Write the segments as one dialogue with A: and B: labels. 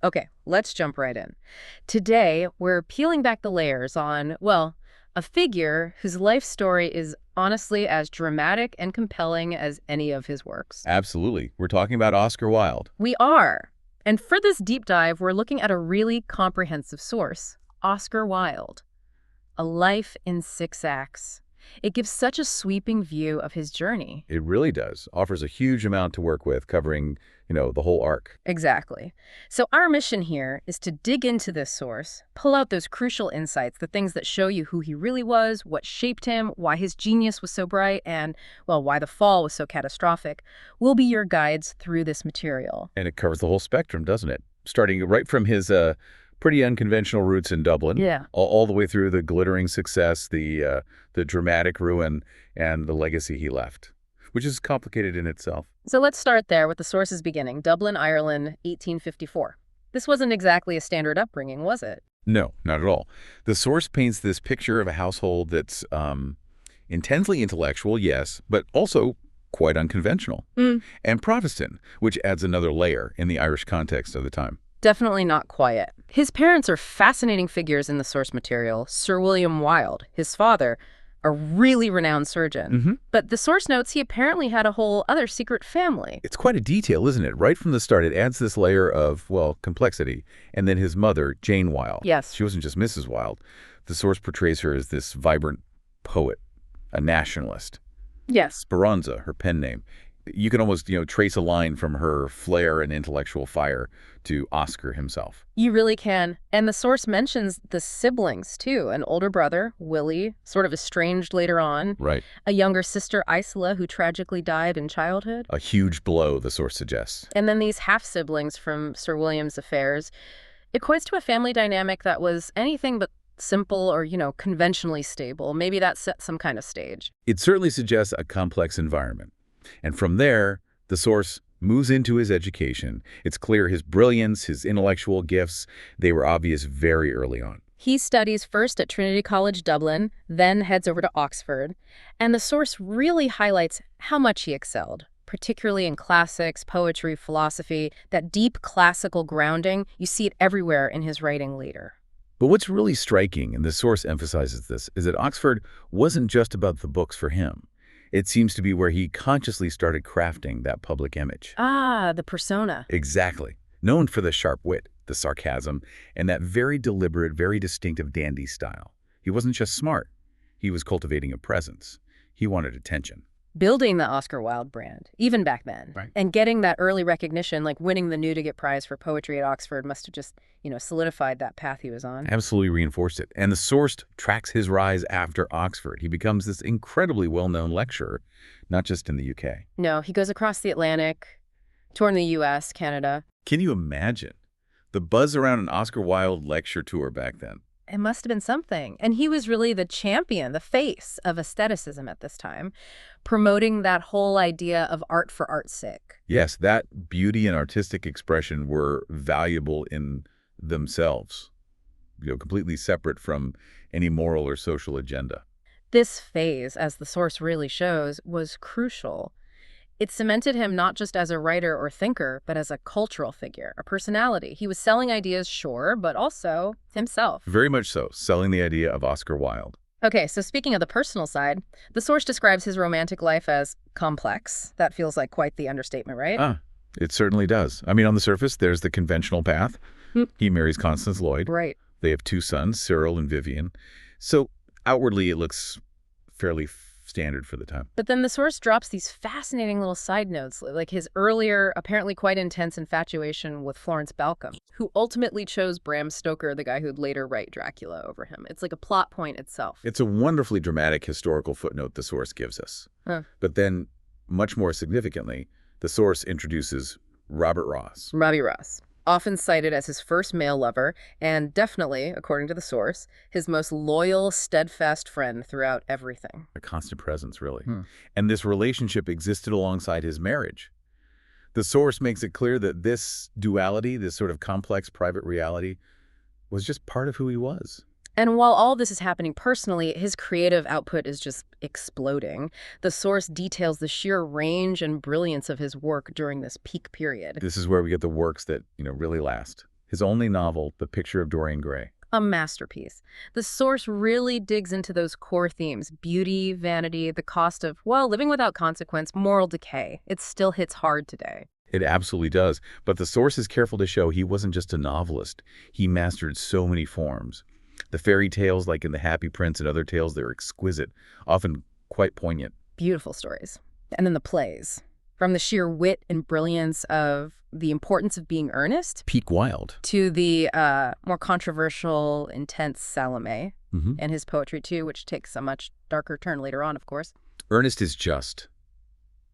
A: Okay, let's jump right in. Today, we're peeling back the layers on, well, a figure whose life story is honestly as dramatic and compelling as any of his works.
B: Absolutely. We're talking about Oscar Wilde.
A: We are. And for this deep dive, we're looking at a really comprehensive source, Oscar Wilde, A Life in Six Acts. It gives such a sweeping view of his journey.
B: It really does. Offers a huge amount to work with, covering, the whole arc.
A: Exactly. So our mission here is to dig into this source, pull out those crucial insights, the things that show you who he really was, what shaped him, why his genius was so bright, and, well, why the fall was so catastrophic. We'll be your guides through this material.
B: And it covers the whole spectrum, doesn't it? Starting right from his pretty unconventional roots in Dublin,
A: Yeah.
B: all the way through the glittering success, the dramatic ruin, and the legacy he left, which is complicated in itself.
A: So let's start there with the source's beginning, Dublin, Ireland, 1854. This wasn't exactly a standard upbringing, was it?
B: No, not at all. The source paints this picture of a household that's intensely intellectual, yes, but also quite unconventional. And Protestant, which adds another layer in the Irish context of the time.
A: Definitely not quiet. His parents are fascinating figures in the source material. Sir William Wilde, his father, a really renowned surgeon. But the source notes he apparently had a whole other secret family.
B: It's quite a detail, isn't it? Right from the start, it adds this layer of, well, complexity. And then his mother, Jane Wilde.
A: Yes.
B: She wasn't just Mrs. Wilde. The source portrays her as this vibrant poet, a nationalist.
A: Yes.
B: Speranza, her pen name. You can almost, trace a line from her flair and intellectual fire to Oscar himself.
A: You really can. And the source mentions the siblings, too. An older brother, Willie, sort of estranged later on.
B: Right.
A: A younger sister, Isola, who tragically died in childhood.
B: A huge blow, the source suggests.
A: And then these half-siblings from Sir William's affairs. It equates to a family dynamic that was anything but simple or, conventionally stable. Maybe that set some kind of stage.
B: It certainly suggests a complex environment. And from there, the source moves into his education. It's clear his brilliance, his intellectual gifts, they were obvious very early on.
A: He studies first at Trinity College, Dublin, then heads over to Oxford. And the source really highlights how much he excelled, particularly in classics, poetry, philosophy, that deep classical grounding. You see it everywhere in his writing later.
B: But what's really striking, and the source emphasizes this, is that Oxford wasn't just about the books for him. It seems to be where he consciously started crafting that public image.
A: Ah, the persona.
B: Exactly. Known for the sharp wit, the sarcasm, and that very deliberate, very distinctive dandy style. He wasn't just smart. He was cultivating a presence. He wanted attention.
A: Building the Oscar Wilde brand, even back then.
B: Right.
A: And getting that early recognition, like winning the Newdigate Prize for Poetry at Oxford, must have just, solidified that path he was on.
B: Absolutely reinforced it. And the source tracks his rise after Oxford. He becomes this incredibly well-known lecturer, not just in the UK.
A: No, he goes across the Atlantic, touring the US, Canada.
B: Can you imagine the buzz around an Oscar Wilde lecture tour back then?
A: It must have been something. And he was really the champion, the face of aestheticism at this time, promoting that whole idea of art for art's sake.
B: Yes, that beauty and artistic expression were valuable in themselves, completely separate from any moral or social agenda.
A: This phase, as the source really shows, was crucial. It cemented him not just as a writer or thinker, but as a cultural figure, a personality. He was selling ideas, sure, but also himself.
B: Very much so, selling the idea of Oscar Wilde.
A: Okay, so speaking of the personal side, the source describes his romantic life as complex. That feels like quite the understatement, right?
B: It certainly does. I mean, on the surface, there's the conventional path. He marries Constance Lloyd.
A: Right.
B: They have 2 sons, Cyril and Vivian. So outwardly, it looks fairly standard for the time.
A: But then the source drops these fascinating little side notes, like his earlier, apparently quite intense infatuation with Florence Balcom, who ultimately chose Bram Stoker, the guy who'd later write Dracula, over him. It's like a plot point itself.
B: It's a wonderfully dramatic historical footnote the source gives us. But then, much more significantly, the source introduces Robert Ross.
A: Robbie Ross, often cited as his first male lover, and definitely, according to the source, his most loyal, steadfast friend throughout everything.
B: A constant presence, really. And this relationship existed alongside his marriage. The source makes it clear that this duality, this sort of complex private reality, was just part of who he was.
A: And while all this is happening personally, his creative output is just exploding. The source details the sheer range and brilliance of his work during this peak period.
B: This is where we get the works that, really last. his only novel, The Picture of Dorian Gray.
A: A masterpiece. The source really digs into those core themes: beauty, vanity, the cost of, well, living without consequence, moral decay. It still hits hard today.
B: It absolutely does, but the source is careful to show he wasn't just a novelist. He mastered so many forms. The fairy tales, like in The Happy Prince and other tales, they're exquisite, often quite poignant.
A: Beautiful stories. And then the plays. From the sheer wit and brilliance of The Importance of Being Earnest
B: Peak Wilde.
A: to the more controversial, intense Salome and his poetry too, which takes a much darker turn later on, of course.
B: Earnest is just.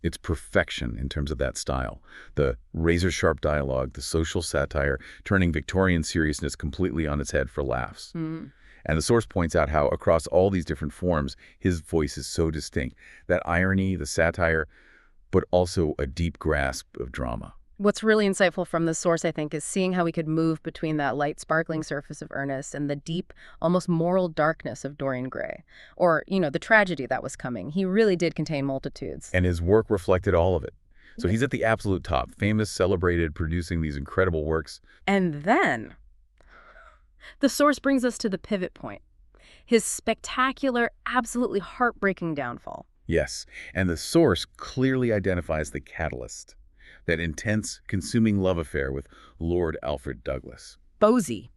B: It's perfection in terms of that style. The razor-sharp dialogue, the social satire, turning Victorian seriousness completely on its head for laughs. And the source points out how, across all these different forms, his voice is so distinct. That irony, the satire, but also a deep grasp of drama.
A: What's really insightful from the source, I think, is seeing how we could move between that light, sparkling surface of Ernest and the deep, almost moral darkness of Dorian Gray. Or, the tragedy that was coming. He really did contain multitudes.
B: And his work reflected all of it. So he's at the absolute top, famous, celebrated, producing these incredible works.
A: And then the source brings us to the pivot point. His spectacular, absolutely heartbreaking downfall.
B: Yes, and the source clearly identifies the catalyst. That intense, consuming love affair with Lord Alfred Douglas.
A: Bosie,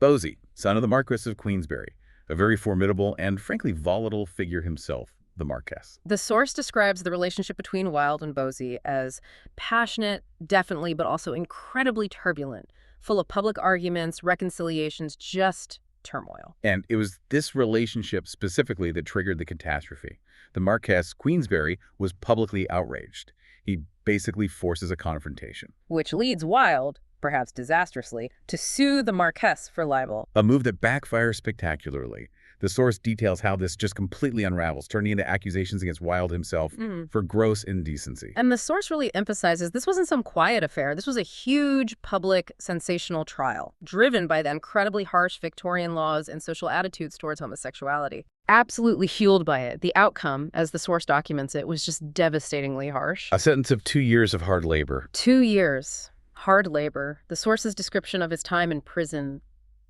B: son of the Marquess of Queensberry, a very formidable and frankly volatile figure himself, the Marquess.
A: The source describes the relationship between Wilde and Bosie as passionate, definitely, but also incredibly turbulent, full of public arguments, reconciliations, just turmoil.
B: And it was this relationship specifically that triggered the catastrophe. The Marquess Queensberry was publicly outraged. He basically forces a confrontation.
A: Which leads Wilde, perhaps disastrously, to sue the Marquess for libel.
B: A move that backfires spectacularly. The source details how this just completely unravels, turning into accusations against Wilde himself for gross indecency.
A: And the source really emphasizes this wasn't some quiet affair. This was a huge, public, sensational trial, driven by the incredibly harsh Victorian laws and social attitudes towards homosexuality. Absolutely fueled by it. The outcome, as the source documents it, was just devastatingly harsh.
B: A sentence of 2 years of hard labor.
A: 2 years. Hard labor. The source's description of his time in prison,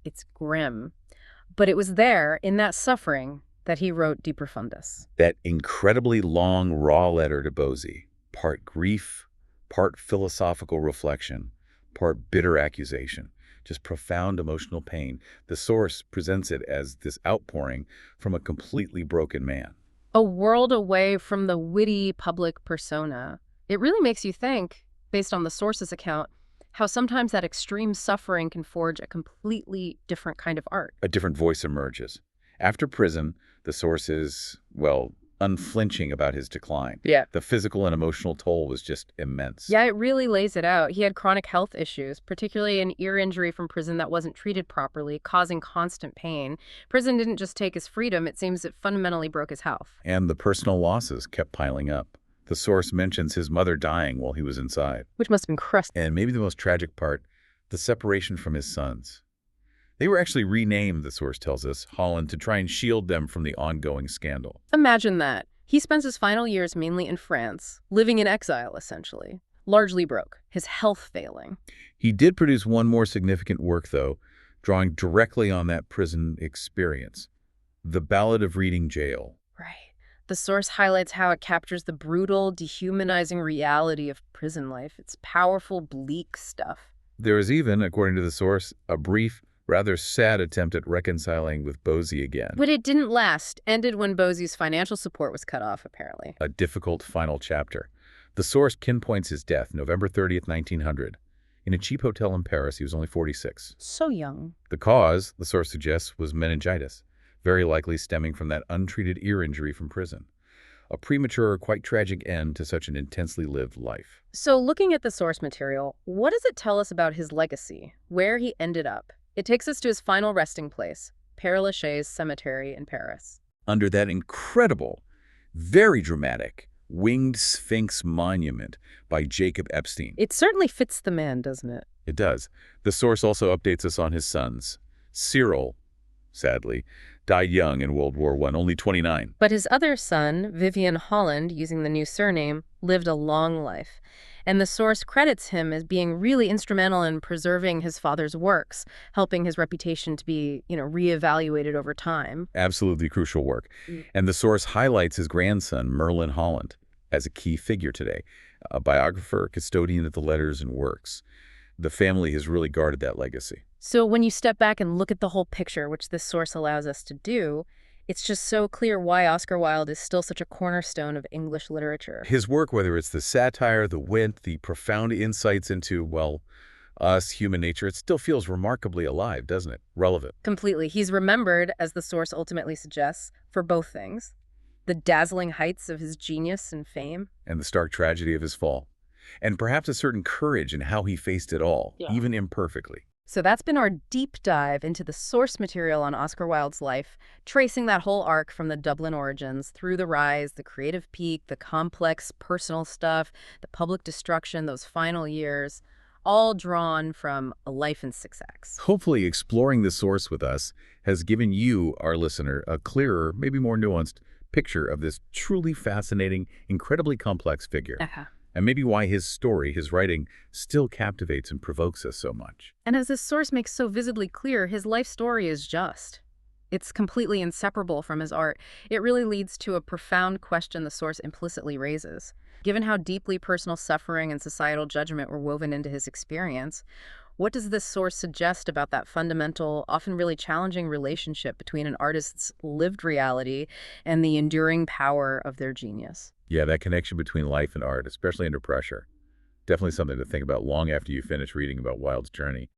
A: it's grim. But it was there, in that suffering, that he wrote De Profundis.
B: That incredibly long, raw letter to Bosie. Part grief, part philosophical reflection, part bitter accusation. Just profound emotional pain. The source presents it as this outpouring from a completely broken man.
A: A world away from the witty public persona. It really makes you think, based on the source's account, how sometimes that extreme suffering can forge a completely different kind of art.
B: A different voice emerges. After prison, the source is, well, unflinching about his decline.
A: Yeah.
B: The physical and emotional toll was just immense.
A: Yeah, it really lays it out. He had chronic health issues, particularly an ear injury from prison that wasn't treated properly, causing constant pain. Prison didn't just take his freedom, it seems it fundamentally broke his health.
B: And the personal losses kept piling up. The source mentions his mother dying while he was inside.
A: Which must have been crushing.
B: And maybe the most tragic part, the separation from his sons. They were actually renamed, the source tells us, Holland, to try and shield them from the ongoing scandal.
A: Imagine that. He spends his final years mainly in France, living in exile, essentially. Largely broke, his health failing.
B: He did produce one more significant work, though, drawing directly on that prison experience. The Ballad of Reading Gaol.
A: Right. The source highlights how it captures the brutal, dehumanizing reality of prison life. It's powerful, bleak stuff.
B: There is even, according to the source, a brief, rather sad attempt at reconciling with Bosie again.
A: But it didn't last. Ended when Bosie's financial support was cut off, apparently.
B: A difficult final chapter. The source pinpoints his death, November 30th, 1900. In a cheap hotel in Paris, he was only 46.
A: So young.
B: The cause, the source suggests, was meningitis, very likely stemming from that untreated ear injury from prison. A premature, quite tragic end to such an intensely lived life.
A: So looking at the source material, what does it tell us about his legacy, where he ended up? It takes us to his final resting place, Père Lachaise Cemetery in Paris.
B: Under that incredible, very dramatic, winged sphinx monument by Jacob Epstein.
A: It certainly fits the man, doesn't it?
B: It does. The source also updates us on his sons. Cyril, sadly, died young in World War I, only 29.
A: But his other son, Vivian Holland, using the new surname, lived a long life. And the source credits him as being really instrumental in preserving his father's works, helping his reputation to be, reevaluated over time.
B: Absolutely crucial work. And the source highlights his grandson, Merlin Holland, as a key figure today, a biographer, custodian of the letters and works. The family has really guarded that legacy.
A: So when you step back and look at the whole picture, which this source allows us to do, it's just so clear why Oscar Wilde is still such a cornerstone of English literature.
B: His work, whether it's the satire, the wit, the profound insights into, well, us, human nature, it still feels remarkably alive, doesn't it? Relevant.
A: Completely. He's remembered, as the source ultimately suggests, for both things: the dazzling heights of his genius and fame,
B: And the stark tragedy of his fall. And perhaps a certain courage in how he faced it all, even imperfectly.
A: So that's been our deep dive into the source material on Oscar Wilde's life, tracing that whole arc from the Dublin origins through the rise, the creative peak, the complex personal stuff, the public destruction, those final years, all drawn from A Life in 6 Acts.
B: Hopefully, exploring the source with us has given you, our listener, a clearer, maybe more nuanced picture of this truly fascinating, incredibly complex figure. And maybe why his story, his writing, still captivates and provokes us so much.
A: And as this source makes so visibly clear, his life story is just. It's completely inseparable from his art. It really leads to a profound question the source implicitly raises. Given how deeply personal suffering and societal judgment were woven into his experience, what does this source suggest about that fundamental, often really challenging relationship between an artist's lived reality and the enduring power of their genius?
B: Yeah, that connection between life and art, especially under pressure. Definitely something to think about long after you finish reading about Wilde's journey.